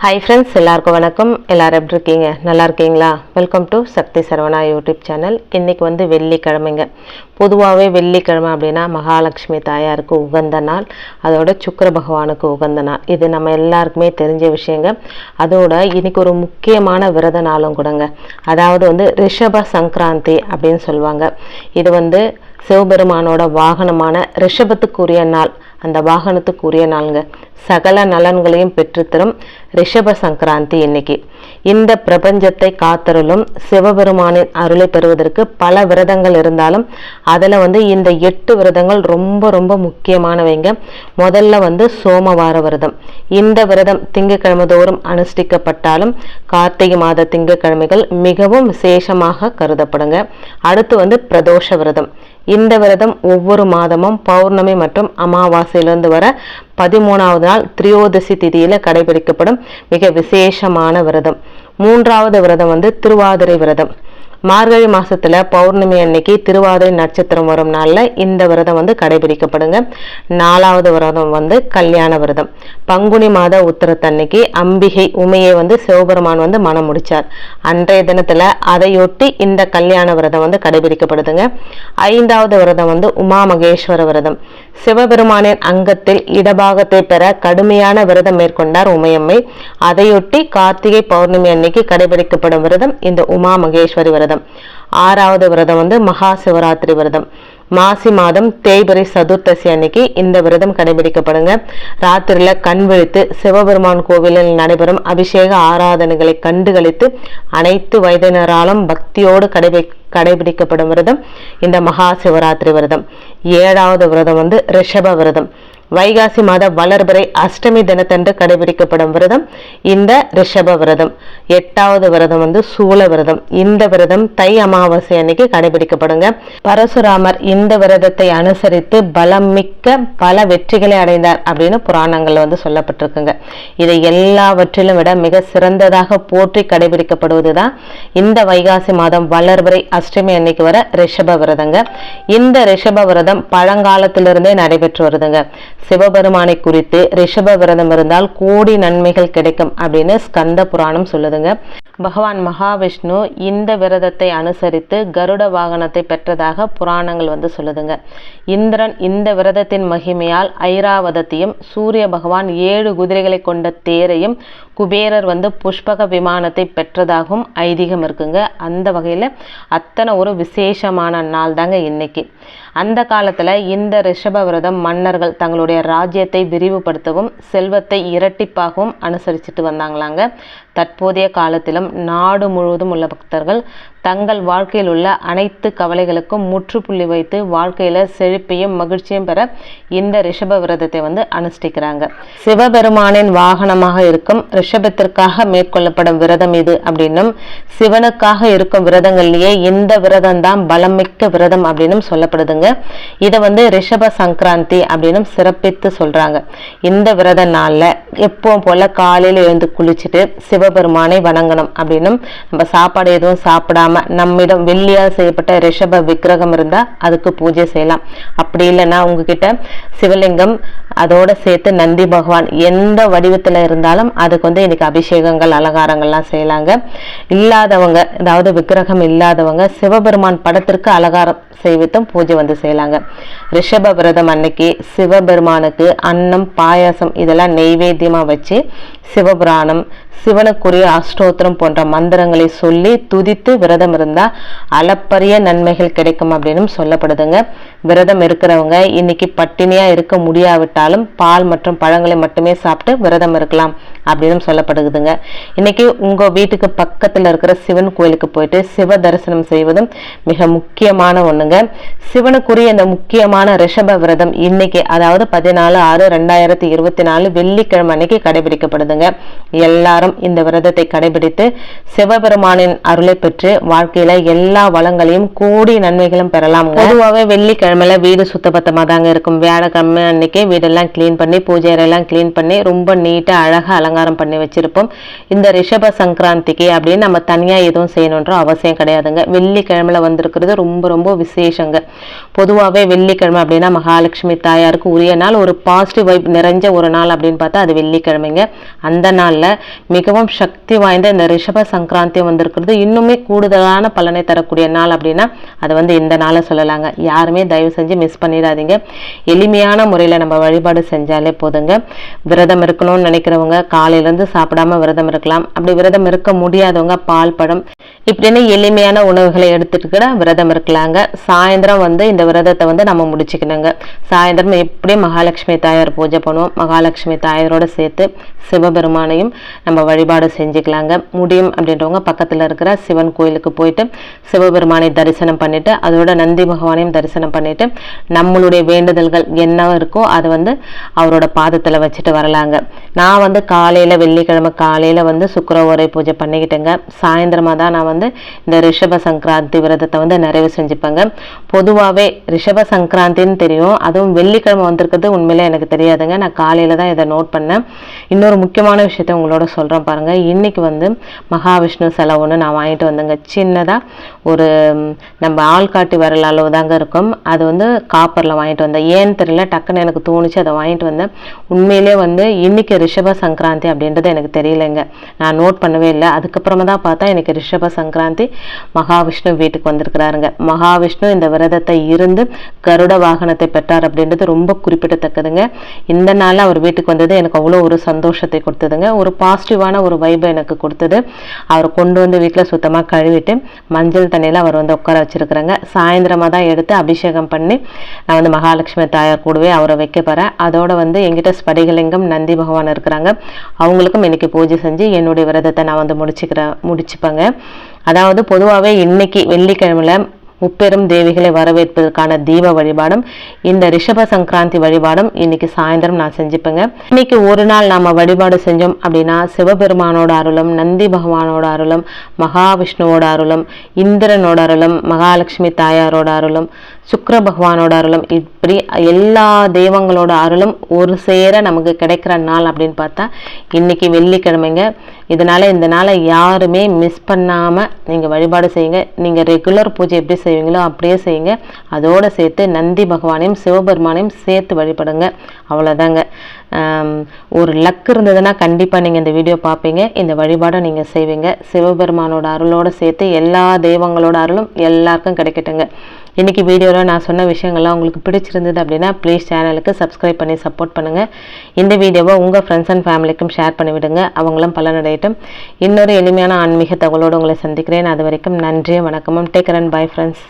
Hi friends, எல்லாருக்கும் வணக்கம். எல்லாரும் எப்படி இருக்கீங்க? நல்லா இருக்கீங்களா? Welcome to Sakthi Saravana YouTube channel. இன்றைக்கி வெள்ளிக்கிழமைங்க. பொதுவாகவே வெள்ளிக்கிழமை அப்படின்னா மகாலட்சுமி தாயாருக்கு உகந்த நாள், அதோட சுக்கிர பகவானுக்கு உகந்த நாள். இது நம்ம எல்லாருக்குமே தெரிஞ்ச விஷயங்க. அதோட இன்னைக்கு ஒரு முக்கியமான விரத நாளும் கூடங்க. அதாவது ரிஷப சங்கராந்தி அப்படின்னு சொல்லுவாங்க. இது சிவபெருமானோட வாகனமான ரிஷபத்துக்குரிய நாள், அந்த வாகனத்துக்குரிய நாளுங்க. சகல நலன்களையும் பெற்றுத்தரும் ரிஷப சங்கராந்தி இன்னைக்கு. இந்த பிரபஞ்சத்தை காத்தருளும் சிவபெருமானின் அருளை பெறுவதற்கு பல விரதங்கள் இருந்தாலும் அதில் இந்த 8 விரதங்கள் ரொம்ப ரொம்ப முக்கியமானவைங்க. முதல்ல சோமவார விரதம். இந்த விரதம் திங்கட்கிழமை தோறும் அனுஷ்டிக்கப்பட்டாலும் கார்த்திகை மாத திங்கட்கிழமைகள் மிகவும் விசேஷமாக கருதப்படுங்க. அடுத்து பிரதோஷ விரதம். இந்த விரதம் ஒவ்வொரு மாதமும் பௌர்ணமி மற்றும் அமாவாசையிலிருந்து வர 13வது நாள் திரியோதசி திதியில கடைபிடிக்கப்படும் மிக விசேஷமான விரதம். 3வது விரதம் திருவாதிரை விரதம். மார்கழி மாசத்துல பௌர்ணமி அன்னைக்கு திருவாதிரை நட்சத்திரம் வரும் நாள்ல இந்த விரதம் கடைபிடிக்கப்படுங்க. 4வது விரதம் கல்யாண விரதம். பங்குனி மாத உத்திரத்தன்னைக்கு அம்பிகை உமையை சிவபெருமான் மனம் முடிச்சார். அன்றைய தினத்துல அதையொட்டி இந்த கல்யாண விரதம் கடைபிடிக்கப்படுதுங்க. 5வது விரதம் உமா மகேஸ்வர விரதம். சிவபெருமானின் அங்கத்தில் இடபாகத்தை பெற கடுமையான விரதம் மேற்கொண்டார் உமையம்மை. அதையொட்டி கார்த்திகை பௌர்ணமி அன்னைக்கு கடைபிடிக்கப்படும் விரதம் இந்த உமா மகேஸ்வரி விரதம். 6வது விரதம் மகா சிவராத்திரி விரதம். மாசி மாதம் தேய்பிறை சதுர்த்தசி அன்னைக்கு இந்த விரதம் கடைபிடிக்கப்படுங்க. ராத்திரியில கண் விழித்து சிவபெருமான் கோவிலில் நடைபெறும் அபிஷேக ஆராதனைகளை கண்டுகளித்து அனைத்து வயதினராலும் பக்தியோடு கடைபிடிக்கப்படும் விரதம் இந்த மகா சிவராத்திரி விரதம். 7வது விரதம் ரிஷப விரதம். வைகாசி மாத வளர்பிறை அஷ்டமி தினத்தன்று கடைபிடிக்கப்படும் விரதம் இந்த ரிஷப விரதம். 8வது விரதம் சூல விரதம். இந்த விரதம் தை அமாவாசை அன்னைக்கு கடைபிடிக்கப்படுங்க. பரசுராமர் இந்த விரதத்தை அனுசரித்து பலம் மிக்க பல வெற்றிகளை அடைந்தார் அப்படின்னு புராணங்கள் சொல்லப்பட்டிருக்குங்க. இதை எல்லாவற்றிலும் விட மிக சிறந்ததாக போற்றி கடைபிடிக்கப்படுவதுதான் இந்த வைகாசி மாதம் வளர்பிறை அஷ்டமி அன்னைக்கு வர ரிஷப விரதங்க. இந்த ரிஷப விரதம் பழங்காலத்திலிருந்தே நடைபெற்று வருதுங்க. சிவபெருமானை குறித்து ரிஷப விரதம் இருந்தால் கோடி நன்மைகள் கிடைக்கும் அப்படின்னு ஸ்கந்த புராணம் சொல்லுதுங்க. பகவான் மகாவிஷ்ணு இந்த விரதத்தை அனுசரித்து கருட வாகனத்தை பெற்றதாக புராணங்கள் சொல்லுதுங்க. இந்திரன் இந்த விரதத்தின் மகிமையால் ஐராவதத்தையும், சூரிய பகவான் 7 குதிரைகளை கொண்ட தேரையும், குபேரர் புஷ்பக விமானத்தை பெற்றதாகவும் ஐதீகம் இருக்குங்க. அந்த வகையில் அத்தனை ஒரு விசேஷமான நாள் தாங்க இன்னைக்கு. அந்த காலத்தில் இந்த ரிஷப விரதம் மன்னர்கள் தங்களுடைய ராஜ்யத்தை விரிவுபடுத்தவும் செல்வத்தை இரட்டிப்பாகவும் அனுசரிச்சுட்டு வந்தாங்களாங்க. தற்போதைய காலத்திலும் நாடு முழுவதும் உள்ள பக்தர்கள் தங்கள் வாழ்க்கையில் உள்ள அனைத்து கவலைகளுக்கும் முற்றுப்புள்ளி வைத்து வாழ்க்கையில செழிப்பையும் மகிழ்ச்சியும் பெற இந்த ரிஷப விரதத்தை அனுஷ்டிக்கிறாங்க. சிவபெருமானின் வாகனமாக இருக்கும் ரிஷபத்திற்காக மேற்கொள்ளப்படும் விரதம் இது அப்படின்னும், சிவனுக்காக இருக்கும் விரதங்கள்லயே இந்த விரதம் தான் பலம் மிக்க விரதம் அப்படின்னு சொல்லப்படுதுங்க. இதை ரிஷப சங்கராந்தி அப்படின்னு சிறப்பித்து சொல்றாங்க. இந்த விரத நாள்ல எப்பவும் போல காலையில எழுந்து குளிச்சுட்டு சிவபெருமானை வணங்கணும் அப்படின்னும், நம்ம சாப்பாடு எதுவும் சாப்பிடாம நம்மிடம் வெள்ளியால் செய்யப்பட்ட ரிஷப விக்கிரகம் இருந்தா அதுக்கு பூஜை செய்யலாம். அப்படி இல்லைன்னா உங்ககிட்ட சிவலிங்கம் அதோட சேர்த்து நந்தி பகவான் எந்த வடிவத்துல இருந்தாலும் அதுக்கு இன்னைக்கு அபிஷேகங்கள் அலங்காரங்கள்லாம் செய்யலாங்க. இல்லாதவங்க, அதாவது விக்கிரகம் இல்லாதவங்க சிவபெருமான் படத்திற்கு அலங்காரம் செய்வித்தும் பூஜை செய்யலாங்க. ரிஷப விரதம் அன்னைக்கு சிவபெருமானுக்கு அன்னம், பாயாசம் இதெல்லாம் நெய்வேத்தியமா வச்சு சிவபுராணம், சிவனுக்குரிய அஷ்டோத்திரம் போன்ற மந்திரங்களை சொல்லி துதித்து விரதம் இருந்தா அளப்பரிய நன்மைகள் கிடைக்கும் அப்படின்னு சொல்லப்படுதுங்க. விரதம் இருக்கிறவங்க இன்னைக்கு பட்டினியா இருக்க முடியாவிட்டாலும் பால் மற்றும் பழங்களை மட்டுமே சாப்பிட்டு விரதம் இருக்கலாம் அப்படின்னு சொல்லப்படுதுங்க. இன்னைக்கு உங்க வீட்டுக்கு பக்கத்துல இருக்கிற சிவன் கோயிலுக்கு போயிட்டு சிவ தரிசனம் செய்வதும் மிக முக்கியமான ஒண்ணுங்க. சிவனுக்குரிய இந்த முக்கியமான ரிஷப விரதம் இன்னைக்கு, அதாவது 14/6/2024 வெள்ளிக்கிழமை அன்னைக்கு கடைபிடிக்கப்படுதுங்க. எல்லாரும் இந்த விரதத்தை கடைபிடித்து சிவபெருமானின் அருளை பெற்று வாழ்க்கையில எல்லா வளங்களையும் கோடி நன்மைகளும் பெறலாம். பொதுவாகவே வெள்ளிக்கிழமையில வீடு சுத்தபத்தமா தாங்க இருக்கும். வியாழக்கிழமை அன்னைக்கு வீடெல்லாம் எல்லாம் க்ளீன் பண்ணி பூஜை அறையெல்லாம் க்ளீன் பண்ணி ரொம்ப நீட்டாக அழகாக அலங்காரம் பண்ணி வச்சுருப்போம். இந்த ரிஷப சங்கராந்திக்கு அப்படின்னு நம்ம தனியாக எதுவும் செய்யணுன்ற அவசியம் கிடையாதுங்க. வெள்ளிக்கிழமையில் வந்திருக்கிறது ரொம்ப ரொம்ப விசேஷங்க. பொதுவாகவே வெள்ளிக்கிழமை அப்படின்னா மகாலட்சுமி தாயாருக்கு உரிய நாள், ஒரு பாசிட்டிவ் வைப் நிறைஞ்ச ஒரு நாள் அப்படின்னு பார்த்தா அது வெள்ளிக்கிழமைங்க. அந்த நாளில் மிகவும் சக்தி வாய்ந்த இந்த ரிஷப சங்கராந்தி வந்திருக்கிறது இன்னுமே கூடுதலான பலனை தரக்கூடிய நாள் அப்படின்னா அது வந்து இந்த நாளை சொல்லலாங்க. யாருமே தயவு செஞ்சு மிஸ் பண்ணிடாதீங்க. எளிமையான முறையில் நம்ம வழிபாடு செஞ்சாலே போதுங்க. விரதம் இருக்கணும்னு நினைக்கிறவங்க காலையிலேருந்து சாப்பிடாம விரதம் இருக்கலாம். அப்படி விரதம் இருக்க முடியாதவங்க பால் பழம் இப்படின்னு எளிமையான உணவுகளை எடுத்துட்டு கூட விரதம் இருக்கலாங்க. சாயந்தரம் வந்து இந்த விரதத்தை வந்து நம்ம முடிச்சுக்கணுங்க. சாயந்தரம் எப்படி மகாலட்சுமி தாயார் பூஜை பண்ணுவோம், மகாலட்சுமி தாயாரோட சேர்த்து சிவபெருமானையும் நம்ம வழிபாடு செஞ்சுக்கலாங்க. முடியும் அப்படின்றவங்க பக்கத்தில் இருக்கிற சிவன் கோயிலுக்கு போயிட்டு சிவபெருமானை தரிசனம் பண்ணிட்டு அதோட நந்தி பகவானையும் தரிசனம் பண்ணிட்டு நம்மளுடைய வேண்டுதல்கள் என்ன இருக்கோ அதை வந்து அவரோட பாதத்தில் வச்சுட்டு வரலாங்க. நான் வந்து காலையில் வெள்ளிக்கிழமை காலையில் வந்து சுக்கிரவாரை பூஜை பண்ணிக்கிட்டேங்க. சாயந்தரமாக தான் நான் வந்து இந்த ரிஷப சங்கராந்தி விரதத்தை வந்து நிறைவு செஞ்சுப்பேங்க. பொதுவாகவே ரிஷப சங்கராந்தின்னு தெரியும், அதுவும் வெள்ளிக்கிழமை வந்திருக்கிறது உண்மையிலே எனக்கு தெரியாதுங்க. நான் காலையில் தான் இதை நோட் பண்ணேன். இன்னொரு முக்கியமான விஷயத்த உங்களோட சொல்கிறேன் பாருங்க. இன்னைக்கு வந்து மகாவிஷ்ணு சிலை ஒன்று நான் வாங்கிட்டு வந்தேங்க. சின்னதாக ஒரு நம்ம ஆள்காட்டி விரல் அளவு தாங்க இருக்கும். அது வந்து காப்பரில் வாங்கிட்டு வந்தேன். ஏன்னு தெரியல, டக்குன்னு எனக்கு தோணுச்சு, அதை வாங்கிட்டு வந்தேன். உண்மையிலே வந்து இன்னைக்கு ரிஷப சங்கராந்தி அப்படின்றது எனக்கு தெரியலைங்க. நான் நோட் பண்ணவே இல்லை. அதுக்கப்புறமா தான் பார்த்தா எனக்கு ரிஷப சங்கராந்தி மகாவிஷ்ணு வீட்டுக்கு வந்திருக்கிறாருங்க. மகாவிஷ்ணு இந்த விரதத்தை இருந்து கருட வாகனத்தை பெற்றார் அப்படின்றது ரொம்ப குறிப்பிடத்தக்கதுங்க. இந்த நாளில் அவர் வீட்டுக்கு வந்தது எனக்கு அவ்வளோ ஒரு சந்தோஷத்தை கொடுத்ததுங்க. ஒரு பாசிட்டிவான ஒரு வைபை எனக்கு கொடுத்தது. அவர் கொண்டு வந்து வீட்டில் சுத்தமாக கழுவிட்டு மஞ்சள் தண்ணியில் அவர் வந்து உட்கார வச்சிருக்கிறாங்க. சாயந்தரமாக தான் எடுத்து அபிஷேகம் பண்ணி நான் வந்து மகாலட்சுமி தாயார் கூடவே அவரை வைக்க போகிறேன். அதோட வந்து எங்கிட்ட ஸ்படிகலிங்கம் நந்தி பகவான் இருக்கிறாங்க. அவங்களுக்கும் இன்னைக்கு பூஜை செஞ்சு என்னுடைய விரதத்தை நான் வந்து முடிச்சுப்பேங்க. அதாவது பொதுவாகவே இன்னைக்கு வெள்ளிக்கிழமையில முப்பெரும் தேவிகளை வரவேற்பதற்கான தீப வழிபாடும் இந்த ரிஷப சங்கராந்தி வழிபாடும் இன்னைக்கு சாயந்தரம் நான் செஞ்சுப்பேங்க. இன்னைக்கு ஒரு நாள் நாம வழிபாடு செஞ்சோம் அப்படின்னா சிவபெருமானோட அருளும், நந்தி பகவானோட அருளும், மகாவிஷ்ணுவோட அருளும், இந்திரனோட அருளும், மகாலட்சுமி தாயாரோட அருளும், சுக்கிர பகவானோட அருளும், இப்படி எல்லா தெய்வங்களோட அருளும் ஒரு சேர நமக்கு கிடைக்கிற நாள் அப்படின்னு பார்த்தா இன்னைக்கு வெள்ளிக்கிழமைங்க. இதனால இந்த நாளை யாருமே மிஸ் பண்ணாமல் நீங்கள் வழிபாடு செய்யுங்க. நீங்கள் ரெகுலர் பூஜை எப்படி செய்வீங்களோ அப்படியே செய்யுங்க. அதோடு சேர்த்து நந்தி பகவானையும் சிவபெருமானையும் சேர்த்து வழிபடுங்க. அவ்வளோதாங்க. ஒரு லக் இருந்ததுன்னா கண்டிப்பாக நீங்கள் இந்த வீடியோ பார்ப்பீங்க, இந்த வழிபாடை நீங்கள் செய்வீங்க. சிவபெருமானோட அருளோடு சேர்த்து எல்லா தெய்வங்களோட அருளும் எல்லாருக்கும் கிடைக்கட்டுங்க. இன்றைக்கி வீடியோவில் நான் சொன்ன விஷயங்கள்லாம் உங்களுக்கு பிடிச்சிருந்தது அப்படின்னா ப்ளீஸ் சேனலுக்கு சப்ஸ்கிரைப் பண்ணி சப்போர்ட் பண்ணுங்கள். இந்த வீடியோவை உங்கள் ஃப்ரெண்ட்ஸ் அண்ட் ஃபேமிலிக்கும் ஷேர் பண்ணிவிடுங்க, அவங்களும் பலனடையட்டும். இன்னொரு எளிமையான ஆன்மீக தகவலோடு உங்களை சந்திக்கிறேன். அது வரைக்கும் நன்றி, வணக்கமும். Take care and bye friends.